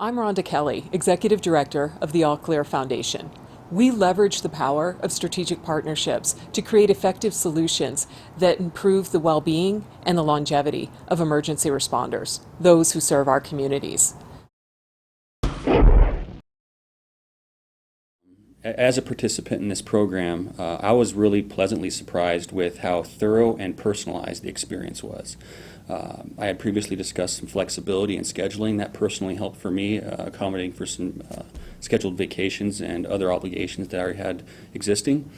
I'm Rhonda Kelly, Executive Director of the All Clear Foundation. We leverage the power of strategic partnerships to create effective solutions that improve the well-being and the longevity of emergency responders, those who serve our communities. As a participant in this program, I was really pleasantly surprised with how thorough and personalized the experience was. I had previously discussed some flexibility in scheduling. That personally helped for me, accommodating for some scheduled vacations and other obligations that I already had existing.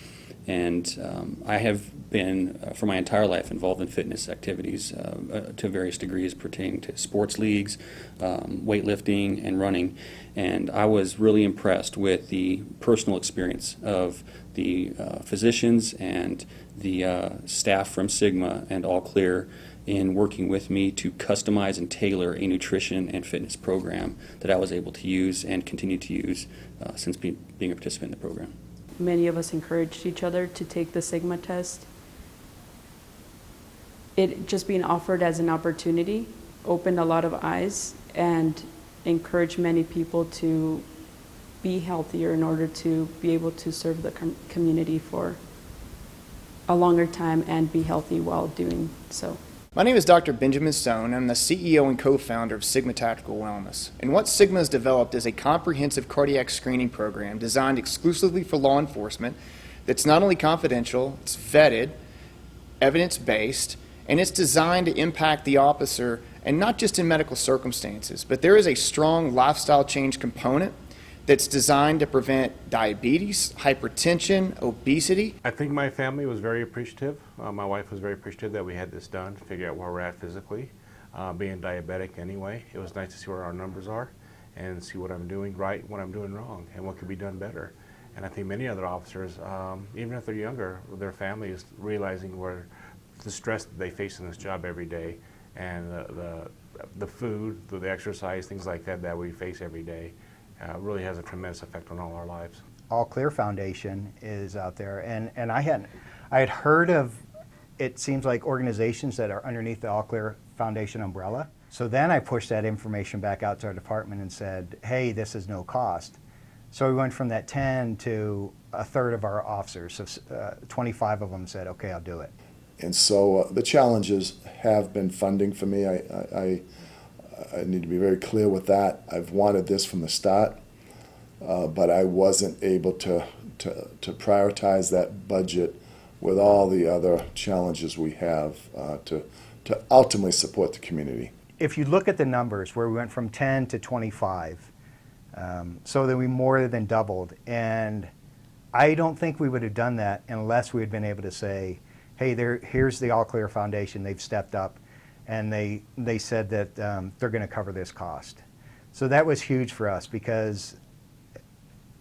And I have been, for my entire life, involved in fitness activities to various degrees pertaining to sports leagues, weightlifting, and running. And I was really impressed with the personal experience of the physicians and the staff from Sigma and All Clear in working with me to customize and tailor a nutrition and fitness program that I was able to use and continue to use since being a participant in the program. Many of us encouraged each other to take the Sigma test. It just being offered as an opportunity opened a lot of eyes and encouraged many people to be healthier in order to be able to serve the community for a longer time and be healthy while doing so. My name is Dr. Benjamin Stone. I'm the CEO and co-founder of Sigma Tactical Wellness. And what Sigma has developed is a comprehensive cardiac screening program designed exclusively for law enforcement that's not only confidential, it's vetted, evidence-based, and it's designed to impact the officer, and not just in medical circumstances, but there is a strong lifestyle change component that's designed to prevent diabetes, hypertension, obesity. I think my family was very appreciative. My wife was very appreciative that we had this done to figure out where we're at physically. Being diabetic anyway, it was nice to see where our numbers are and see what I'm doing right, what I'm doing wrong, and what could be done better. And I think many other officers, even if they're younger, their family is realizing where the stress that they face in this job every day and the food, the exercise, things like that that we face every day. Really has a tremendous effect on all our lives. All Clear Foundation is out there, and I had heard of, it seems like, organizations that are underneath the All Clear Foundation umbrella. So then I pushed that information back out to our department and said, hey, this is no cost. So we went from that 10 to a third of our officers, so 25 of them said, okay, I'll do it. And so the challenges have been funding for me. I need to be very clear with that. I've wanted this from the start, but I wasn't able to prioritize that budget with all the other challenges we have to ultimately support the community. If you look at the numbers where we went from 10 to 25, so that we more than doubled, and I don't think we would have done that unless we had been able to say, hey, here's the All Clear Foundation, they've stepped up, and they said that they're going to cover this cost. So that was huge for us because,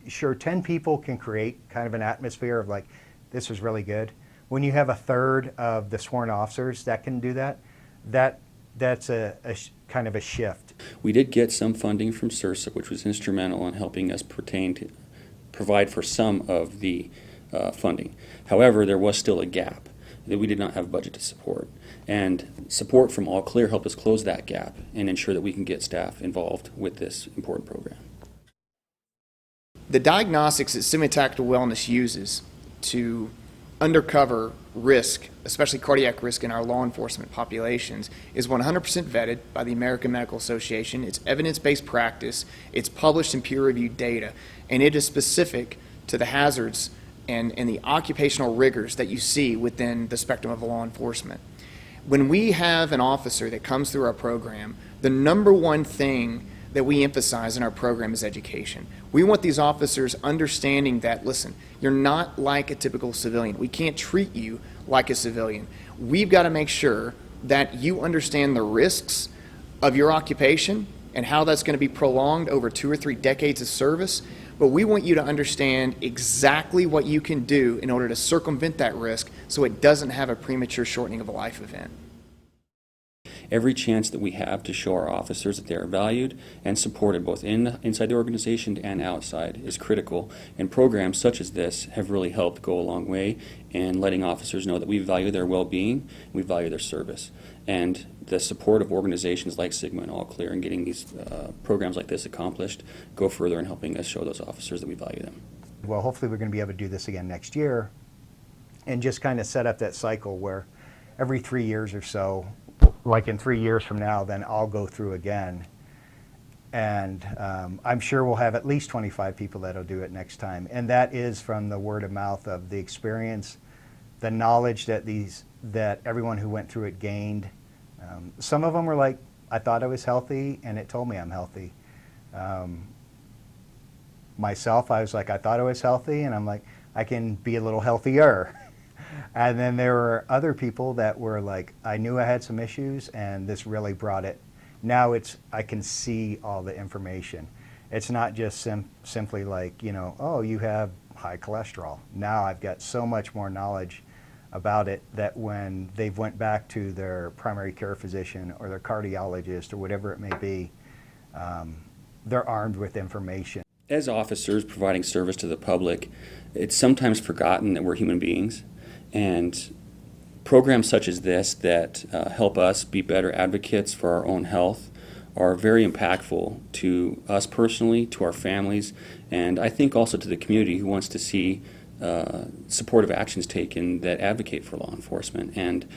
sure, 10 people can create kind of an atmosphere of like, this was really good. When you have a third of the sworn officers that can do that, that's a kind of a shift. We did get some funding from CIRSA, which was instrumental in helping us provide for some of the funding. However, there was still a gap that we did not have budget to support. And support from All Clear helped us close that gap and ensure that we can get staff involved with this important program. The diagnostics that Sigma Tactical Wellness uses to undercover risk, especially cardiac risk in our law enforcement populations, is 100% vetted by the American Medical Association. It's evidence-based practice, it's published in peer-reviewed data, and it is specific to the hazards and the occupational rigors that you see within the spectrum of law enforcement. When we have an officer that comes through our program, the number one thing that we emphasize in our program is education. We want these officers understanding that, listen, you're not like a typical civilian. We can't treat you like a civilian. We've got to make sure that you understand the risks of your occupation and how that's going to be prolonged over 2 or 3 decades of service. But we want you to understand exactly what you can do in order to circumvent that risk so it doesn't have a premature shortening of a life event. Every chance that we have to show our officers that they are valued and supported both inside the organization and outside is critical, and programs such as this have really helped go a long way in letting officers know that we value their well-being, we value their service. And the support of organizations like Sigma and All Clear and getting these programs like this accomplished go further in helping us show those officers that we value them. Well, hopefully we're going to be able to do this again next year and just kind of set up that cycle where every 3 years or so, like in 3 years from now, then I'll go through again. And I'm sure we'll have at least 25 people that'll do it next time. And that is from the word of mouth of the experience, the knowledge that everyone who went through it gained. Some of them were like, I thought I was healthy, and it told me I'm healthy. Myself, I was like, I thought I was healthy, and I'm like, I can be a little healthier. And then there were other people that were like, I knew I had some issues, and this really brought it. Now I can see all the information. It's not just simply like, oh, you have high cholesterol. Now I've got so much more knowledge about it that when they've went back to their primary care physician or their cardiologist or whatever it may be, they're armed with information. As officers providing service to the public, it's sometimes forgotten that we're human beings, and programs such as this that help us be better advocates for our own health are very impactful to us personally, to our families, and I think also to the community who wants to see supportive actions taken that advocate for law enforcement. And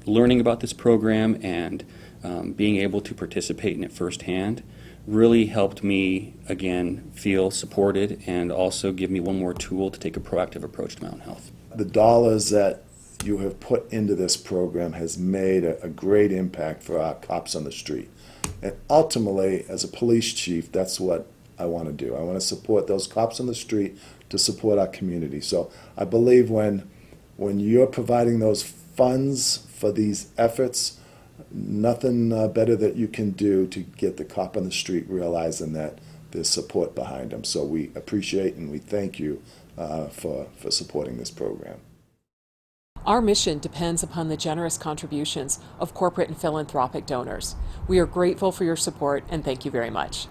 learning about this program and being able to participate in it firsthand really helped me, again, feel supported and also give me one more tool to take a proactive approach to my own health. The dollars that you have put into this program has made a great impact for our cops on the street. And ultimately, as a police chief, that's what I want to do. I want to support those cops on the street to support our community. So I believe when you're providing those funds for these efforts, nothing better that you can do to get the cop on the street realizing that there's support behind them. So we appreciate and we thank you for supporting this program. Our mission depends upon the generous contributions of corporate and philanthropic donors. We are grateful for your support and thank you very much.